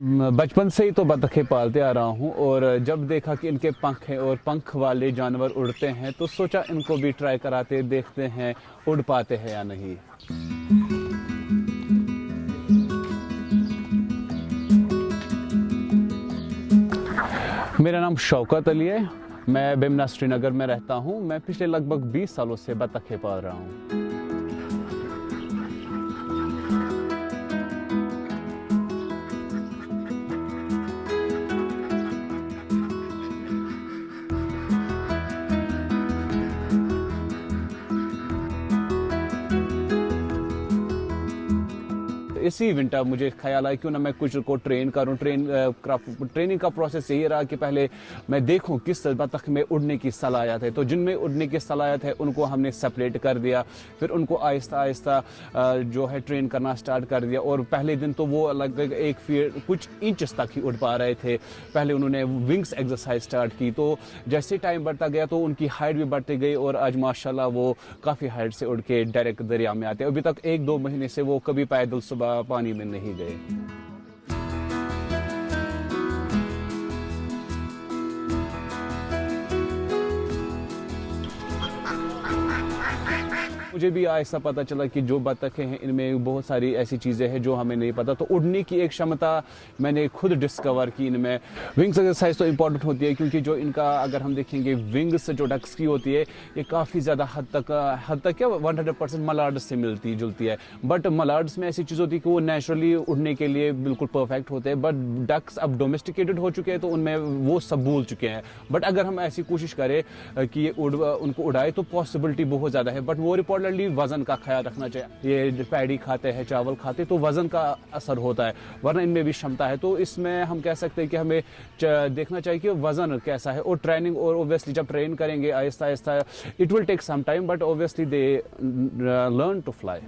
बचपन से ही तो बतखें पालते आ रहा हूँ और जब देखा कि इनके पंख हैं और पंख वाले जानवर उड़ते हैं तो सोचा इनको भी ट्राई कराते, देखते हैं उड़ पाते हैं या नहीं। मेरा नाम शौकत अली है। मैं बिमना श्रीनगर में रहता हूँ। मैं पिछले लगभग 20 सालों से बतखें पाल रहा हूँ। इसी विंटर मुझे ख्याल आया क्यों ना मैं कुछ को ट्रेन करूं। ट्रेनिंग का प्रोसेस यही रहा कि पहले मैं देखूं किस बतख में उड़ने की सलाहियत है। तो जिनमें उड़ने की सलाहियत है उनको हमने सेपरेट कर दिया, फिर उनको आहिस्ता आहिस्ता जो है ट्रेन करना स्टार्ट कर दिया। और पहले दिन तो वो लगभग 1 फीट कुछ इंचेस तक ही उड़ पा रहे थे। पहले उन्होंने विंग्स एक्सरसाइज स्टार्ट की, तो जैसे टाइम बढ़ता गया तो उनकी हाइट भी बढ़ती गई और आज माशाल्लाह वो काफ़ी हाइट से उड़ के डायरेक्ट दरिया में आते हैं। अभी तक 1-2 महीने से वो कभी पैदल सुबह पानी में नहीं गए। मुझे भी ऐसा पता चला कि जो बतखें हैं इनमें बहुत सारी ऐसी चीज़ें हैं जो हमें नहीं पता। तो उड़ने की एक क्षमता मैंने खुद डिस्कवर की इनमें। विंग्स एक्सरसाइज तो इम्पॉर्टेंट होती है क्योंकि जो इनका अगर हम देखेंगे विंग्स जो डक्स की होती है ये काफ़ी ज़्यादा हद तक क्या 100% मलार्ड्स से मिलती जुलती है। बट मलार्ड्स में ऐसी चीज़ होती है कि वो नेचुरली उड़ने के लिए बिल्कुल परफेक्ट होते हैं। बट डक्स अब डोमेस्टिकेटेड हो चुके हैं तो उनमें वो सब भूल चुके हैं। बट अगर हम ऐसी कोशिश करें कि ये उनको उड़ाए तो पॉसिबिलिटी बहुत ज़्यादा है। बट वो रिपोर्ट वजन का ख्याल रखना चाहिए। ये पैडी खाते हैं, चावल खाते, तो वजन का असर होता है, वरना इनमें भी क्षमता है। तो इसमें हम कह सकते हैं कि हमें देखना चाहिए कि वजन कैसा है। और ट्रेनिंग, और ओब्वियसली जब ट्रेन करेंगे आहिस्ता आहिस्ता, it will take some time but obviously they learn to fly.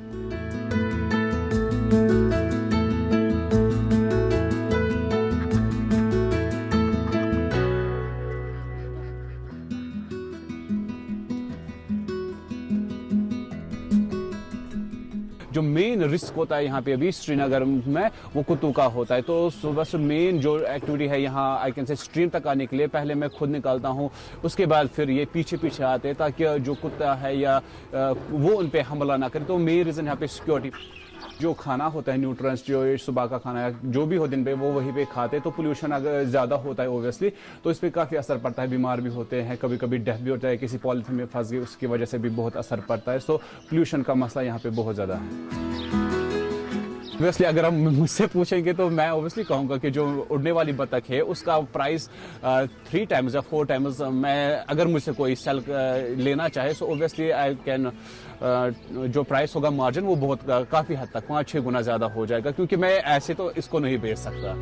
जो मेन रिस्क होता है यहाँ पे अभी श्रीनगर में वो कुत्तों का होता है। तो बस मेन जो एक्टिविटी है यहाँ आई कैन से स्ट्रीम तक आने के लिए पहले मैं खुद निकालता हूँ, उसके बाद फिर ये पीछे पीछे आते हैं ताकि जो कुत्ता है या वो उन पे हमला ना करे। तो मेन रीज़न यहाँ पे सिक्योरिटी। जो खाना होता है न्यूट्रिएंट्स, जो सुबह का खाना है जो भी हो दिन पे वो वहीं पे खाते हैं। तो पोल्यूशन अगर ज़्यादा होता है ओब्वियसली तो इस पर काफ़ी असर पड़ता है। बीमार भी होते हैं, कभी कभी डेथ भी होता है, किसी पॉलिथीन में फंस गए उसकी वजह से भी बहुत असर पड़ता है। सो पोल्यूशन का मसला यहाँ पे बहुत ज़्यादा है। ऑब्वियसली अगर हम मुझसे पूछेंगे तो मैं ऑब्वियसली कहूँगा कि जो उड़ने वाली बतख है उसका प्राइस 3 टाइम्स या 4 टाइम्स, मैं अगर मुझसे कोई सेल लेना चाहे सो ऑब्वियसली आई कैन, जो प्राइस होगा मार्जिन वो बहुत काफ़ी हद तक 5-6 गुना ज़्यादा हो जाएगा क्योंकि मैं ऐसे तो इसको नहीं बेच सकता।